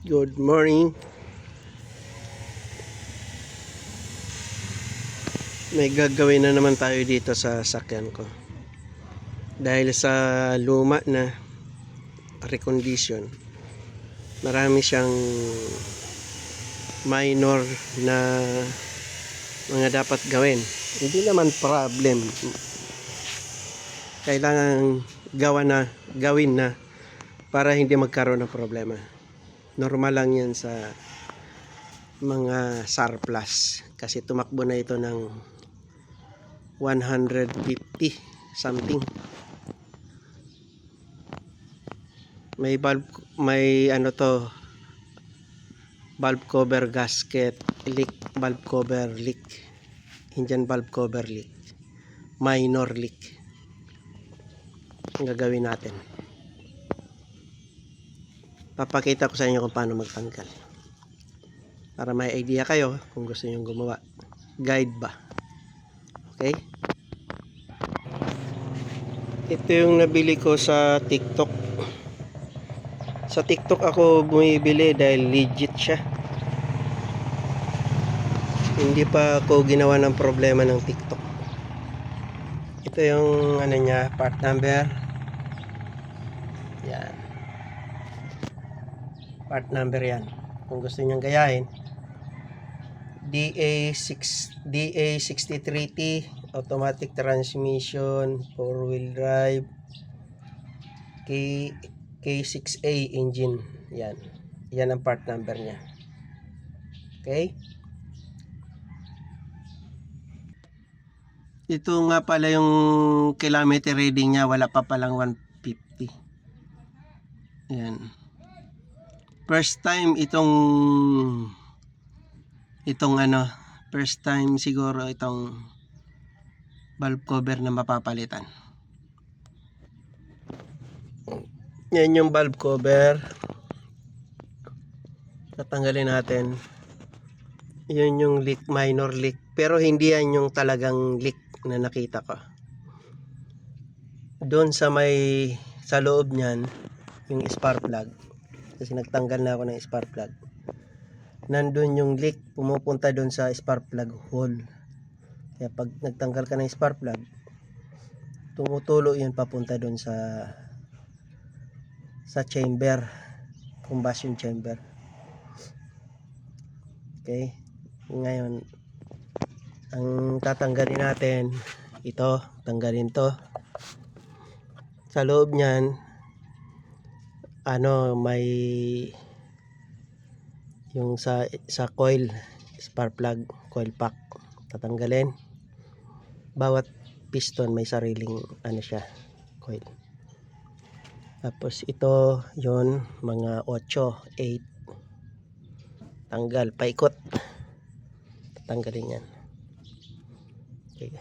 Good morning. May gagawin na naman tayo dito sa sakyan ko. Dahil sa luma na recondition, marami siyang minor na mga dapat gawin. Hindi naman problem. Kailangan gawin na para hindi magkaroon ng problema. Normal lang yan sa mga surplus kasi tumakbo na ito ng 150 something. May valve, valve cover gasket leak, valve cover leak, engine valve cover leak, minor leak. Ang gagawin natin, papakita ko sa inyo kung paano magtanggal para may idea kayo kung gusto niyo gumawa. Guide ba? Okay? Ito yung nabili ko sa TikTok. Sa TikTok ako bumibili dahil legit siya. Hindi pa ako ginawa ng problema ng TikTok. Ito yung ano niya, part number. Yan. Part number yan. Kung gusto niyo gayahin, DA63T automatic transmission, 4-wheel drive, K6A engine. Yan. Yan ang part number niya. Okay? Ito nga pala yung kilometer reading niya, wala pa palang 150. Yan. First time first time siguro itong valve cover na mapapalitan. Yan yung valve cover. Tatanggalin natin. Yun yung leak, minor leak. Pero hindi yan yung talagang leak na nakita ko. Doon sa loob niyan, yung spark plug. Kasi nagtanggal na ako ng spark plug. Nandun yung leak, pumupunta doon sa spark plug hole. Kaya pag nagtanggal ka ng spark plug, tumutulo yun papunta doon sa chamber, combustion chamber. Okay? Ngayon, ang tatanggalin natin, ito, tanggalin to. Sa loob niyan, may yung sa coil, spark plug, coil pack, tatanggalin. Bawat piston may sariling coil. Tapos ito, yon mga 8, 8. Tanggal, paikot. Tatanggalin yan. Okay.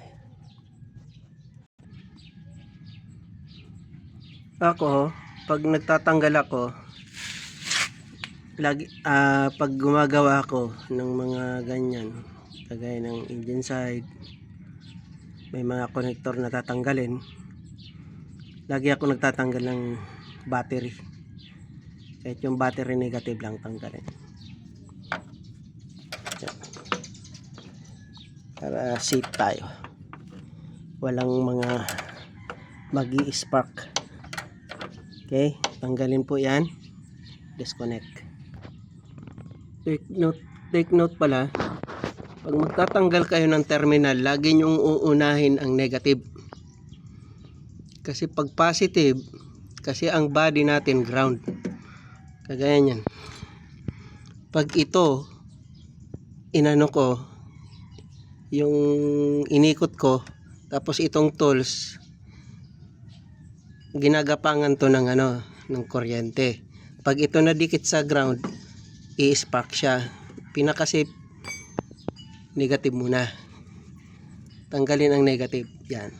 Ako, pag nagtatanggal ako, pag gumagawa ako ng mga ganyan, kagaya ng engine side, may mga connector na tatanggalin, lagi ako nagtatanggal ng battery. Kahit yung battery negative lang tanggalin. Yan. Para safe tayo. Walang mga magi-spark. Okay, tanggalin po yan. Disconnect. Take note pala, pag magtatanggal kayo ng terminal, lagi nyong uunahin ang negative. Kasi pag positive, kasi ang body natin ground. Kagaya niyan. Pag ito, yung inikot ko, tapos itong tools, ginagapangan to ng kuryente. Pag ito nadikit sa ground, i-spark siya. Pinaka-safe, negative muna. Tanggalin ang negative. Yan.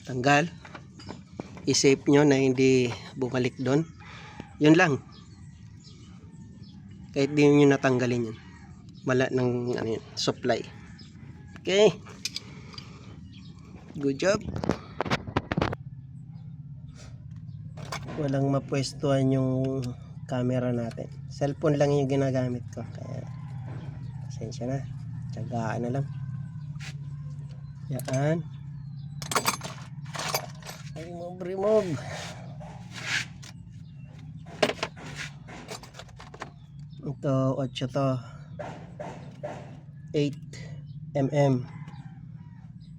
Tanggal. I-safe nyo na hindi bumalik doon. Yun lang. Kahit di nyo natanggalin yun. Wala ng supply. Okay. Good job. Walang mapwestuhan yung camera natin. Cellphone lang yung ginagamit ko, kaya pasensya na, tiyagaan na lang. Yan, remove. Ito 8 to, 8mm,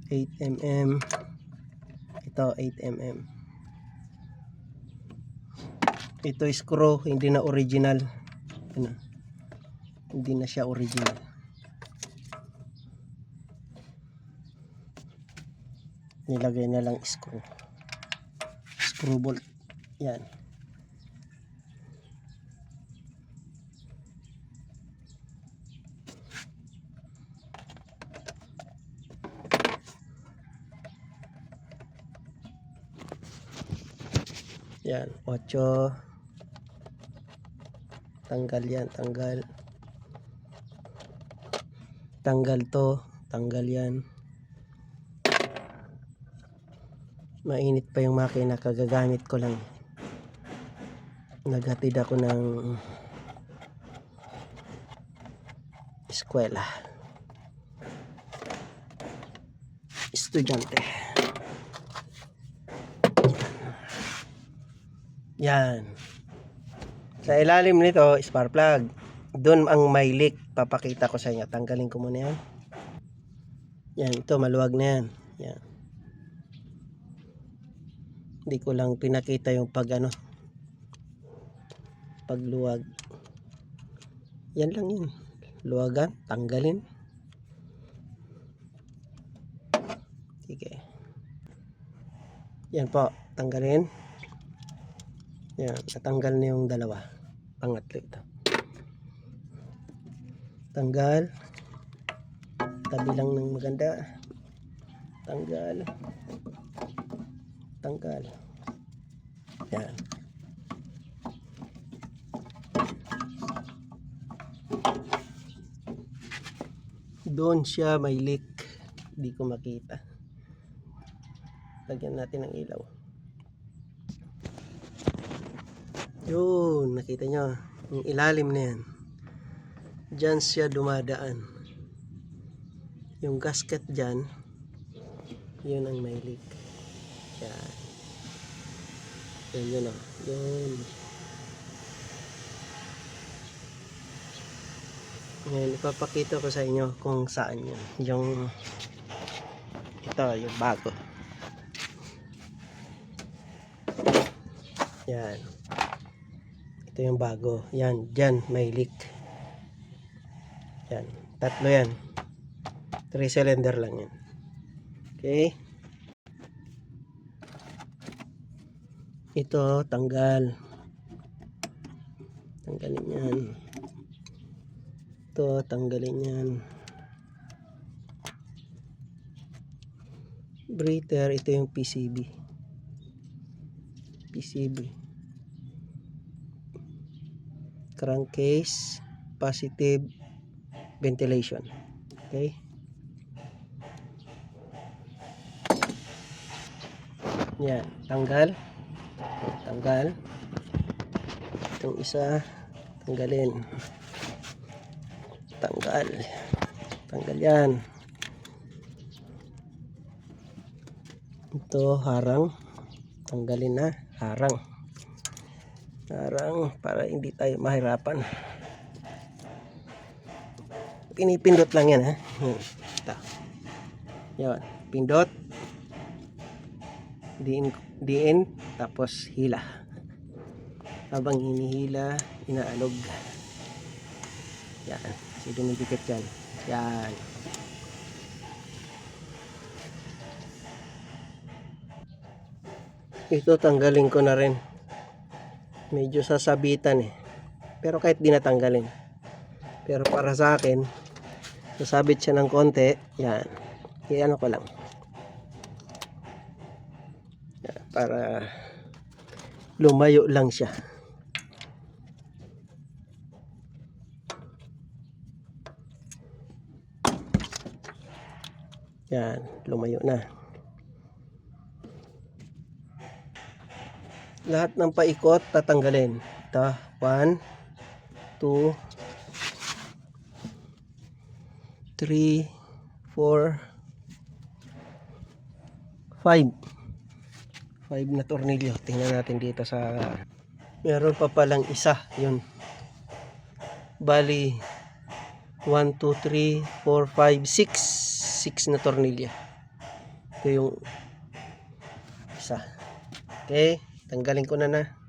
8mm, ito 8mm. Ito screw, hindi na original. Ano? Hindi na siya original. Nilagay na lang screw bolt. Yan. Yan, 8. Tanggal yan, tanggal to, tanggal yan. Mainit pa yung makina, kagagamit ko lang. Naghatid ako ng eskwela, estudyante. Yan. Sa ilalim nito, spark plug. Doon ang may leak. Papakita ko sa inyo. Tanggalin ko muna yan. Yan, ito maluwag na yan. Yan. Hindi ko lang pinakita yung pagluwag. Yan lang yun. Luwagan, tanggalin. Sige. Yan po, tanggalin. Yan, natanggal na yung dalawa. Pangatlo ito. Tanggal. Tabi lang ng maganda. Tanggal. Tanggal. Yan. Doon siya may leak. Hindi ko makita. Lagyan natin ng ilaw. Yun, nakita nyo. Yung ilalim na yan. Diyan siya dumadaan. Yung gasket dyan, yun ang may leak. Yan. Yun o. Yun. Ngayon, ipapakita ko sa inyo kung saan yun. Ito, yung bago. Yan. Ito yung bago. Yan, dyan may leak. Yan, tatlo yan. 3 cylinder lang yan. Okay. Ito, tanggal. Tanggalin yan. Ito, tanggalin yan. Breather, ito yung PCB. Crankcase, positive ventilation. Okay. Yan, tanggal. Itong isa, tanggalin. Tanggal yan. Ito, harang. Tanggalin na, harang para hindi tayo mahirapan. Pinipindot lang yan, ha. Ito. Yan, pindot. Diin, tapos hila. Habang hinihila, inaalog. Yan, kasi dumidikit yan. Yan. Ito tanggalin ko na rin. Medyo sasabitan eh. Pero kahit di natanggalin. Pero para sa akin, sasabit siya ng konti. Yan. Iano ko lang. Yan, para lumayo lang siya. Yan, lumayo na. Lahat ng paikot tatanggalin. Ito, 1, 2, 3, 4, 5. 5 na tornilyo. Tingnan natin dito sa... Meron pa palang isa. Yun. Bali, 1, 2, 3, 4, 5, 6. 6 na tornilyo. Ito yung isa. Okay. Tanggalin ko na.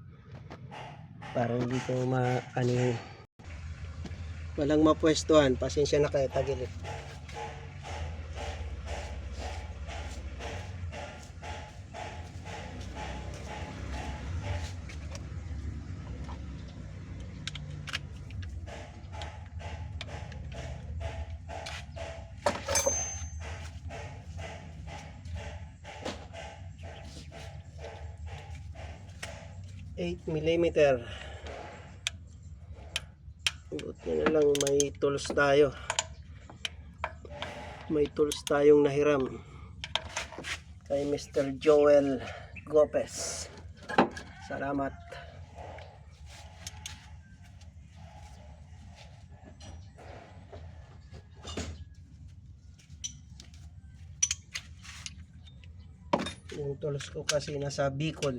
Para hindi ko ano yun. Walang mapwestuhan. Pasensya na kayo. Tagilid. mm. Buti na lang may tools tayo. May tools tayong nahiram kay Mr. Joel Gopez. Salamat. Yung tools ko kasi nasa Bicol.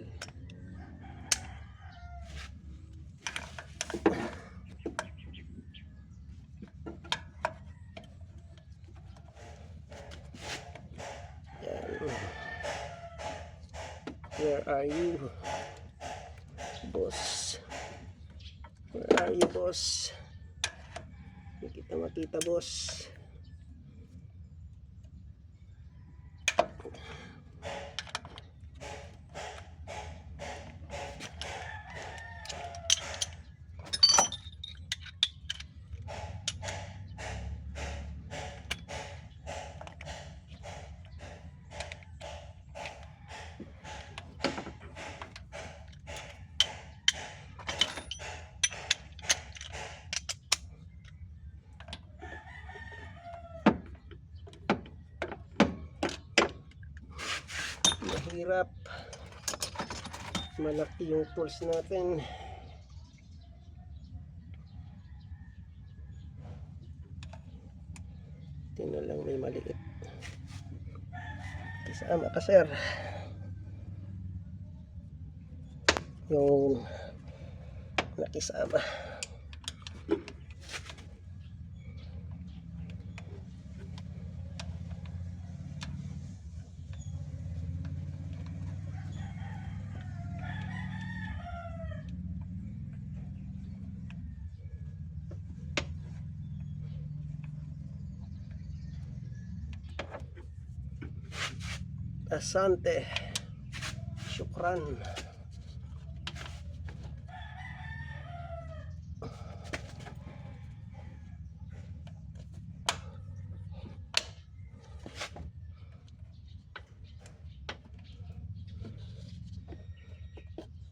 Where are you, boss? Where are you, boss? Hindi kita makita, boss. Mahirap. Malaki yung tools natin. Tingnan lang, may maliit. Kasama ka, sir. Yung nakisama. Asante. Syukran.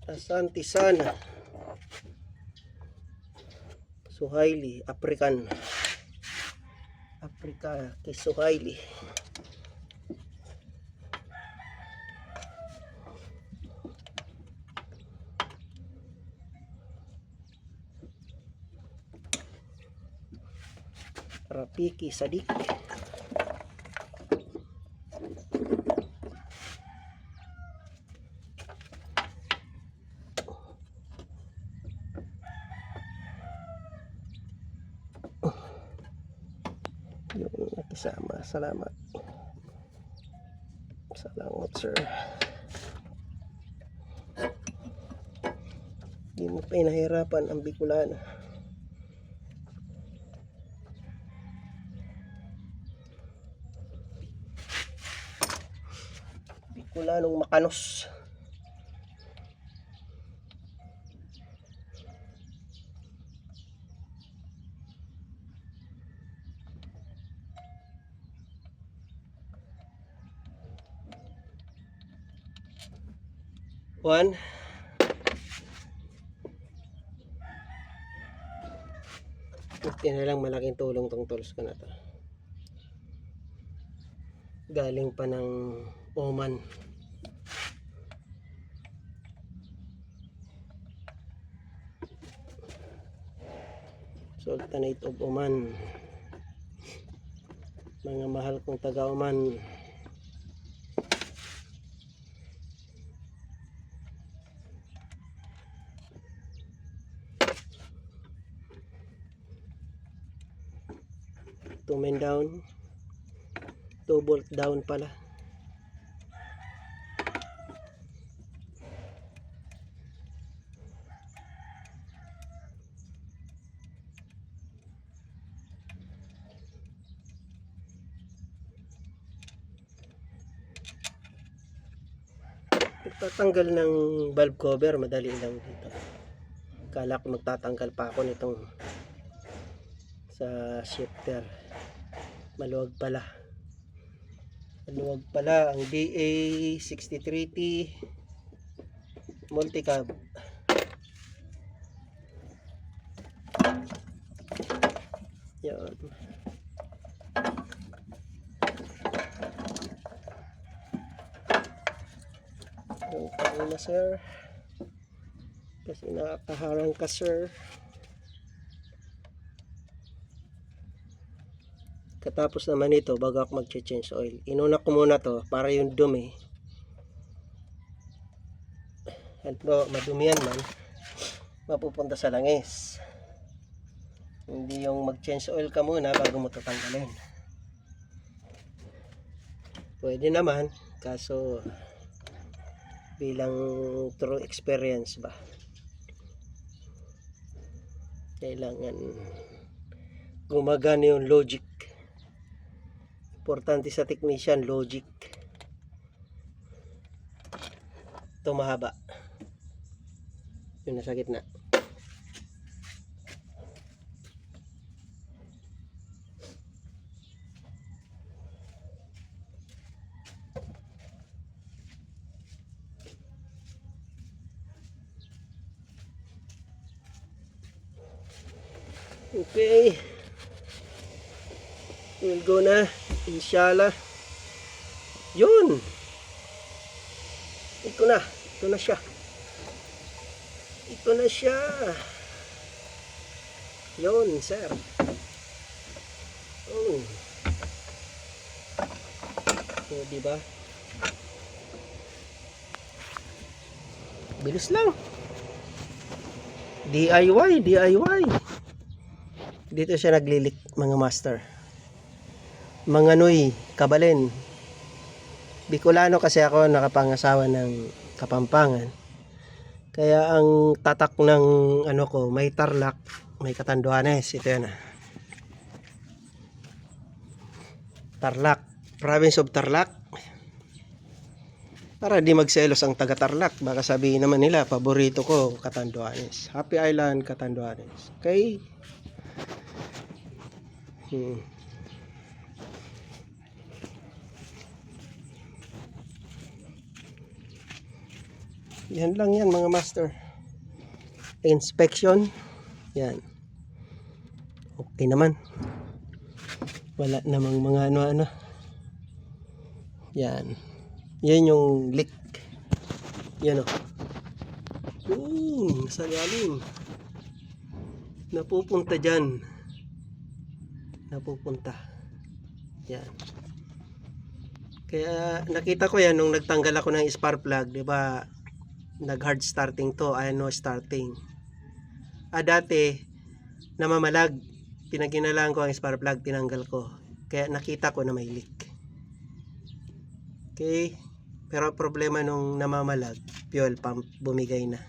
Asante sana. Suhaili, African. Afrika kay Suhaili. Rafiki Sadik. Yung nakisama. Salamat. Salamat, sir. Hindi mo pa inahirapan ang Bicolano. Bicolanong makanos. One. Buti na lang malaking tulong tong tools ko na to. Galing pa ng Oman. Sultanate of Oman, mga mahal kong taga Oman, two men down, 2 bolt down pala. Pagtatanggal ng valve cover, madali lang dito. Kala ko magtatanggal pa ako nitong sa shifter. Maluwag pala. Maluwag pala ang DA63T multicab. Yan. Yung na sir, kasi nakakaharang ka sir. Katapos naman ito, bago ako mag-change oil, inuna ko muna to para yung dumi, ano, madumihan man, mapupunta sa langis. Hindi yung mag-change oil ka muna bago mo tatanggalin. Pwede naman, kaso bilang true experience ba, kailangan gumagana yung logic. Importante sa technician, logic. Ito mahaba, yun nasa gitna. Okay, we'll go na, inshallah. Yun, ito na siya, yun sir. So, diba, bilis lang, DIY. Dito siya naglilik mga master, mga Noy, Kabalen, Bicolano kasi ako, nakapangasawa ng Kapampangan. Kaya ang tatak ng ano ko, may Tarlac, may Catanduanes. Ito yan Tarlac, province of Tarlac. Para di magselos ang taga Tarlac, baka sabihin naman nila paborito ko Catanduanes, Happy Island, Catanduanes. Okay. Yan lang yan mga master. Inspection. Yan. Okay naman. Wala namang mga ano. Yan. Yan yung leak. Yan o. Sa lalim. Napupunta dyan. Yan. Kaya nakita ko yan nung nagtanggal ako ng spark plug, 'di ba? Nag hard starting to, no starting. Dati namamalag. Pinaginalaan ko ang spark plug, tinanggal ko. Kaya nakita ko na may leak. Okay? Pero problema nung namamalag, fuel pump bumigay na.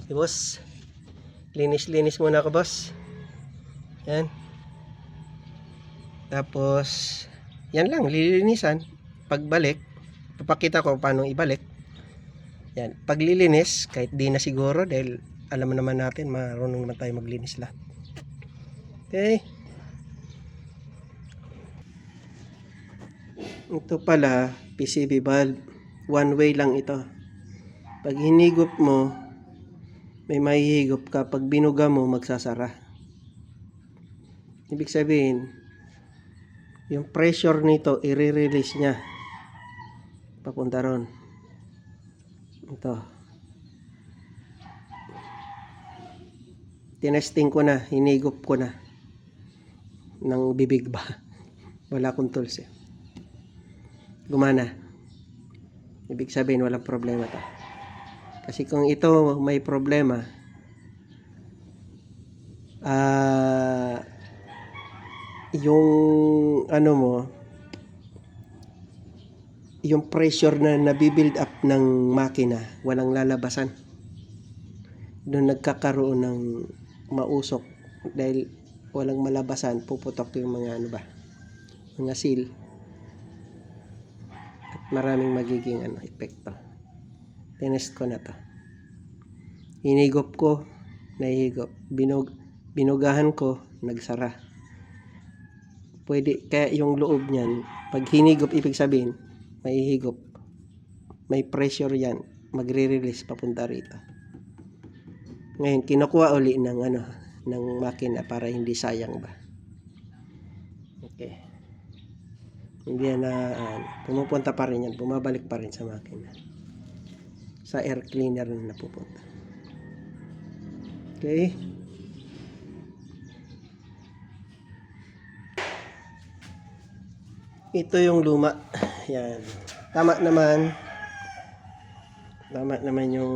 Okay, boss. Linis muna ako, boss. Yan. Tapos yan lang, lilinisan. Pagbalik, papakita ko paano ibalik. Yan, paglilinis, kahit di na siguro dahil alam naman natin, marunong naman tayo maglinis lahat. Okay. Ito pala, PCV valve. One way lang ito. Pag hinigop mo, may mahihigop ka. Pag binuga mo, magsasara. Ibig sabihin, yung pressure nito, i-release niya. Papunta ron. Ito. Tinesting ko na, hinigop ko na ng bibig ba. Wala akong tools eh. Gumana. Ibig sabihin walang problema to. Kasi kung ito may problema, yung ano mo, yung pressure na nabibuild up ng makina, walang lalabasan. Doon nagkakaroon ng mausok dahil walang malabasan, puputok yung mga ano ba, mga seal, at maraming magiging epekto. Tinest ko na to, hinigop ko, nahihigop, binugahan ko, nagsara. Pwede, kaya yung loob niyan, pag hinigop, ibig sabihin may higop, may pressure yan, magre-release papunta rito. Ngayon kinukuha uli ng ng makina para hindi sayang ba. Okay, hindi na pumupunta pa rin yan, bumabalik pa rin sa makina, sa air cleaner na napupunta. Okay, ito yung luma. Yan, tama naman yung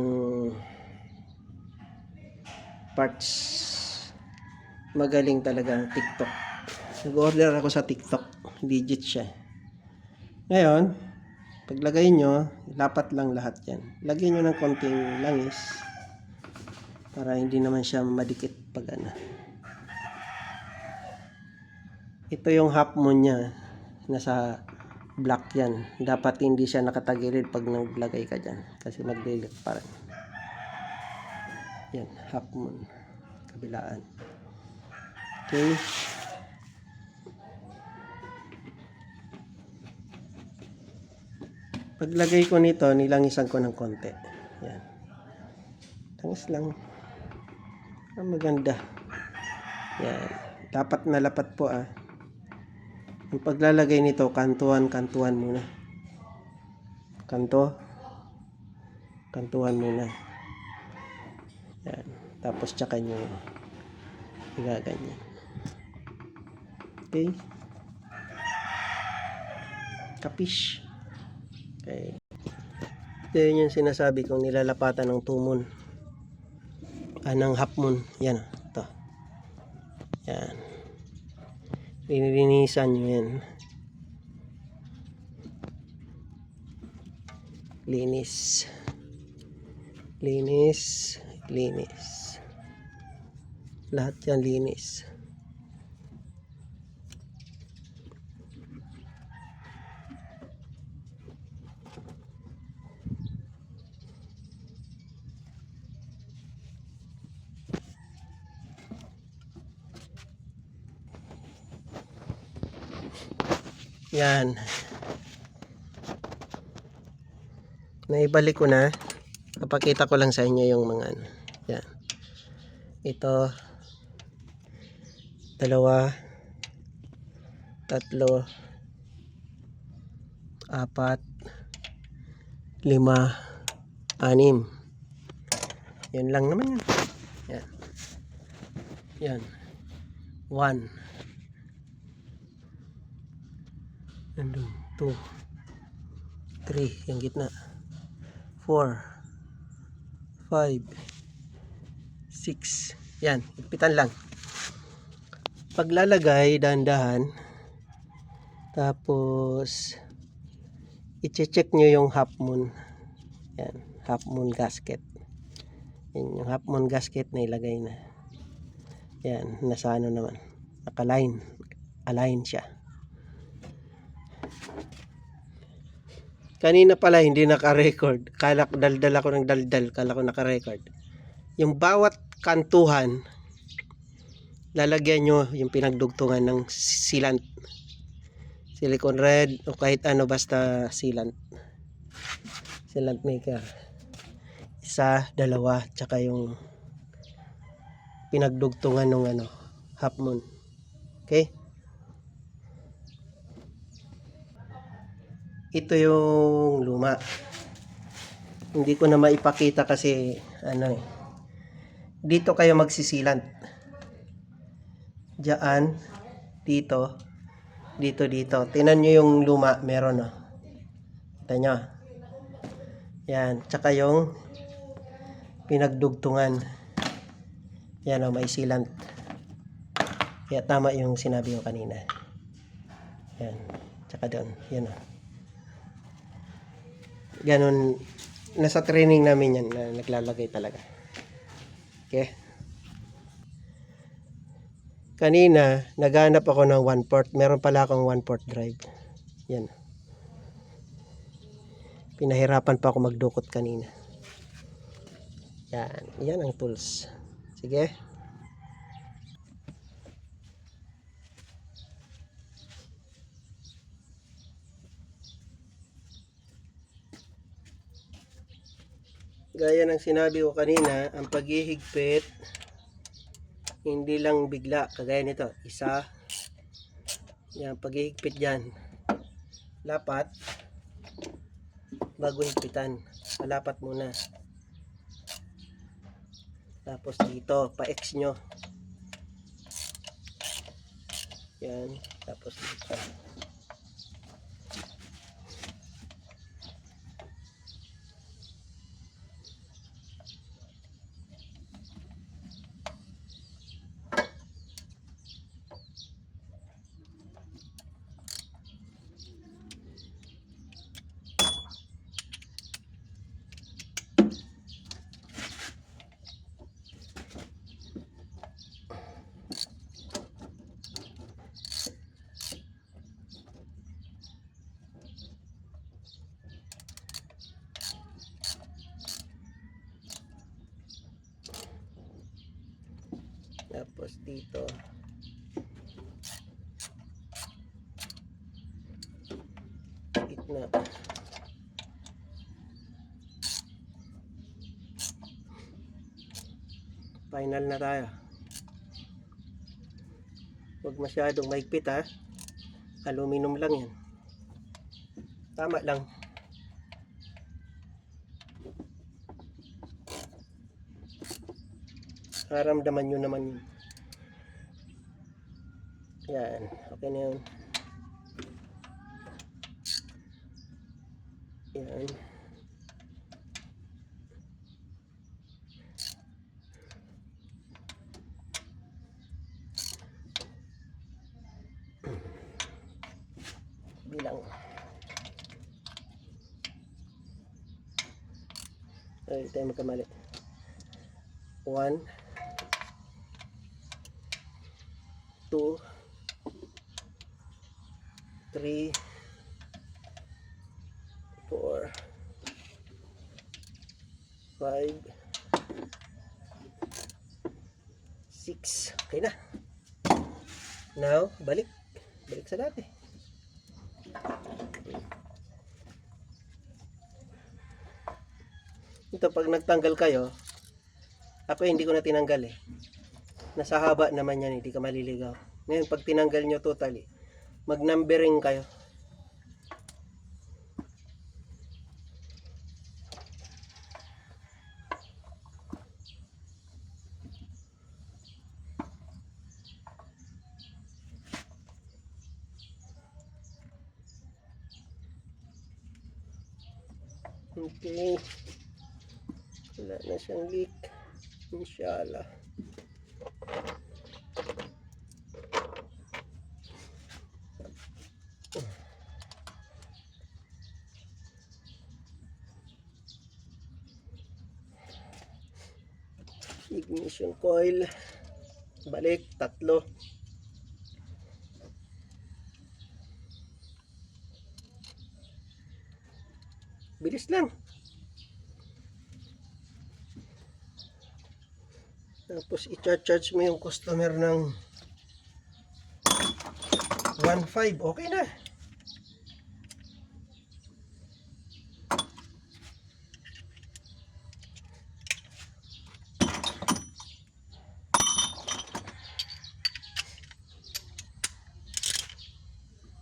parts. Magaling talaga ang TikTok. Nag-order ako sa TikTok, legit siya. Ngayon paglagay nyo, lapat lang lahat yan. Lagyan nyo ng konting langis para hindi naman siya madikit pag ito yung half moon nya, nasa black yan. Dapat hindi siya nakatagilid pag naglagay ka dyan, kasi maglilit pa rin. Yan, half moon, kabilaan. Okay, paglagay ko nito, nilangisan ko ng konti. Yan, langis lang. Maganda. Yan, dapat nalapat po Ang paglalagay nito, kantuhan muna. Kantuhan muna. Yan, tapos tsaka nyo igaganyan. Okay, kapish. Okay, ito yun yung sinasabi kong nilalapatan ng tumon, ng half moon. Yan, ito. Yan, lininisan nyo yan. Linis. Lahat yan linis. Yan, naibalik ko na. Papakita ko lang sa inyo yung mga yan. Ito, 2, 3, 4, 5, 6. Yan lang naman yan. Yan, 1, 2, 3, yung gitna, 4, 5, 6. Yan, ipitan lang. Paglalagay, dahan-dahan. Tapos i-check nyo yung half moon. Yan, half moon gasket. Yan, yung half moon gasket na ilagay na. Yan, nasa naman, align siya. Kanina pala hindi naka-record. Kala ko daldal ako ng daldal. Kala ko naka-record. Yung bawat kantuhan, lalagyan nyo yung pinagdugtungan ng sealant. Silicone red o kahit basta sealant. Sealant maker. 1, 2, tsaka yung pinagdugtungan ng half moon. Okay? Ito yung luma. Hindi ko na maipakita kasi dito kayo magsisilant. Diyan, dito, dito. Tingnan nyo yung luma, meron oh. Kita nyo. Yan, tsaka yung pinagdugtungan. Yan oh, may silant. Kaya tama yung sinabi ko kanina. Yan, tsaka doon, yan oh. Ganun, nasa training namin yan na naglalagay talaga. Okay. Kanina, naghanap ako ng 1/4. Meron pala akong 1/4 drive. Yan. Pinahirapan pa ako magdukot kanina. Yan. Yan ang tools. Sige. Gaya ng sinabi ko kanina, ang paghihigpit hindi lang bigla, kagaya nito, isa, yan, paghihigpit dyan, lapat, bago higpitan, palapat muna, tapos dito, pa-X nyo, yan, tapos dito, tapos dito, gitna, final na tayo. Huwag masyadong maigpit ha, aluminum lang yan, tama lang. Haramdaman nyo naman yun. Yan, okay na yun. Yan. Bilang. Ay, tayo magkamali. 1, 2, 3, 4, 5, 6. Okay na. Now, balik sa dati. Ito pag nagtanggal kayo, ako hindi ko na tinanggal eh. Nasa haba naman yan, hindi ka maliligaw. Ngayon pag tinanggal nyo totally, mag-numbering kayo. Okay. Wala na siyang leak. Inshallah. Ignition coil. Balik, 3. Bilis lang. Tapos i-charge mo yung customer ng 1.5. Okay na.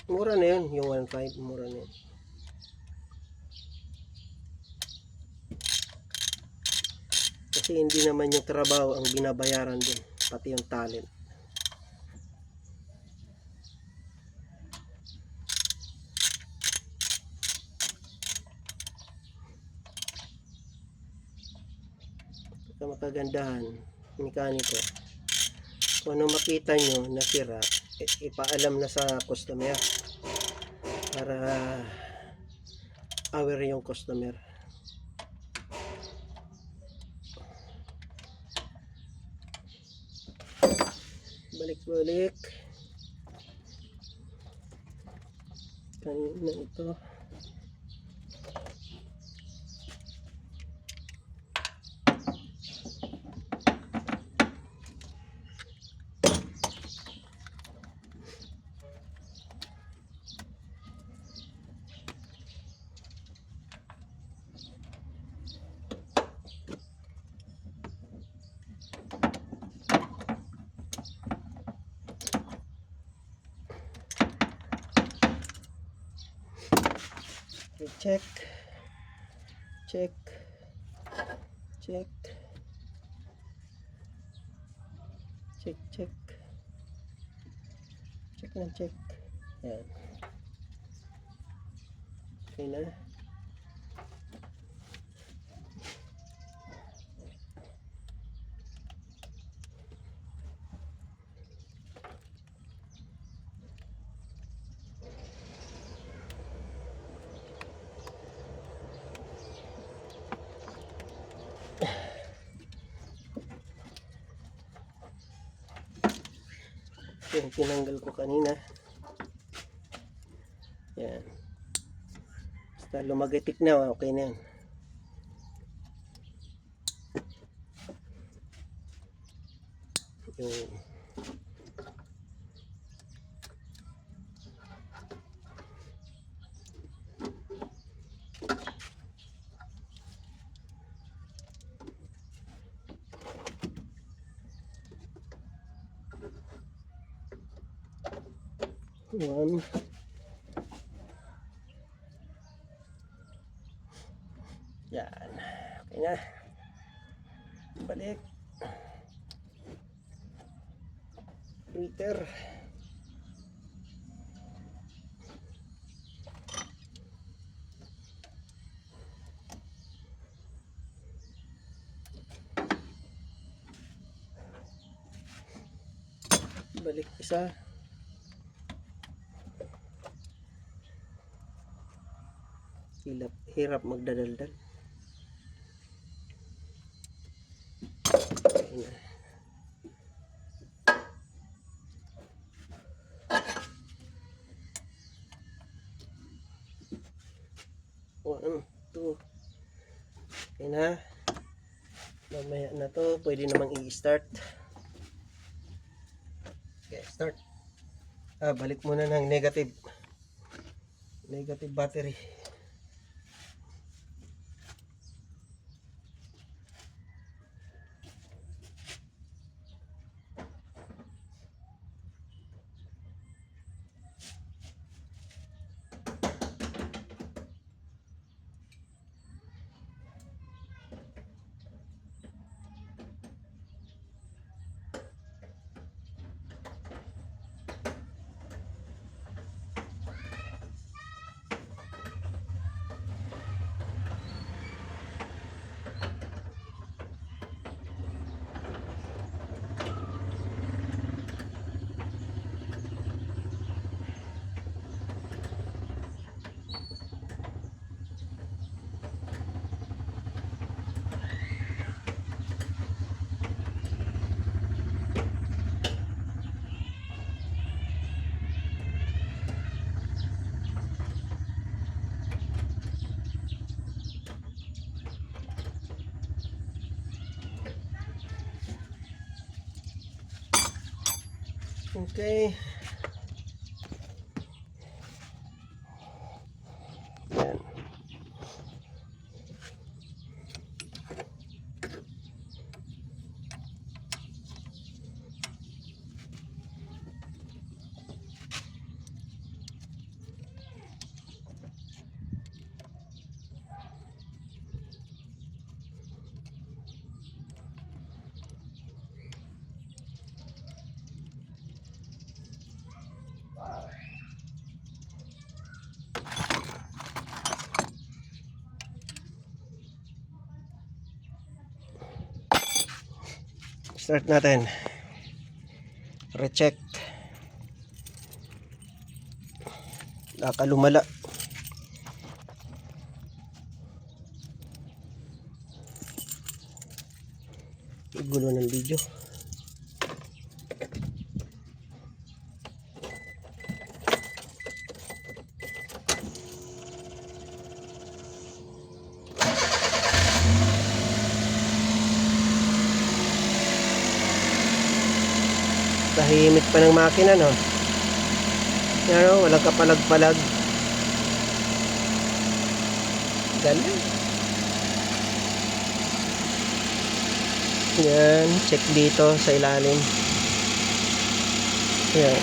Mura na yun. Yung 1.5. Mura na yun. Kasi hindi naman yung trabaho ang binabayaran din, pati yung talent. Pagka makagandahan, mekaniko, kung ano makita nyo na sira, ipaalam na sa customer para aware yung customer. Balik-balik kanina ito. Check, check, check, check, check, check na check. Yan. Okay na. Yung tinanggal ko kanina. Yan. Basta lumagatik na, okay na yan. Yung one. Yan. Okay na. Balik. Filter. Balik isa. Hirap magdadaldal. Okay na. One, two. Okay na. Mamaya na to, pwede namang i-start. Okay, start. Balik muna ng negative battery. Okay. Yan. Start natin. Recheck. Nakalumala. Gulo ng video. Tahimik pa ng makina, no? Yan, no? Walang kapalag-palag. Galing. Yan, check dito sa ilalim. Yan.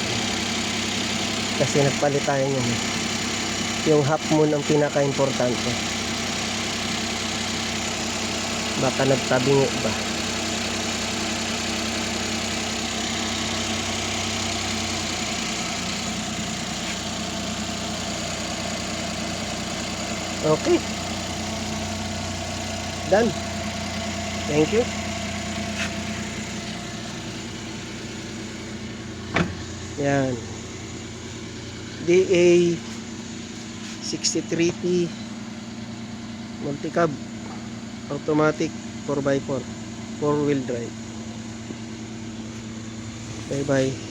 Kasi nagpalit tayo yun. Yung half moon ang pinaka-importante. Baka nagtabingi ba? Okay. Done. Thank you. Yan. DA 63P multicab automatic 4x4 4-wheel drive. Bye bye.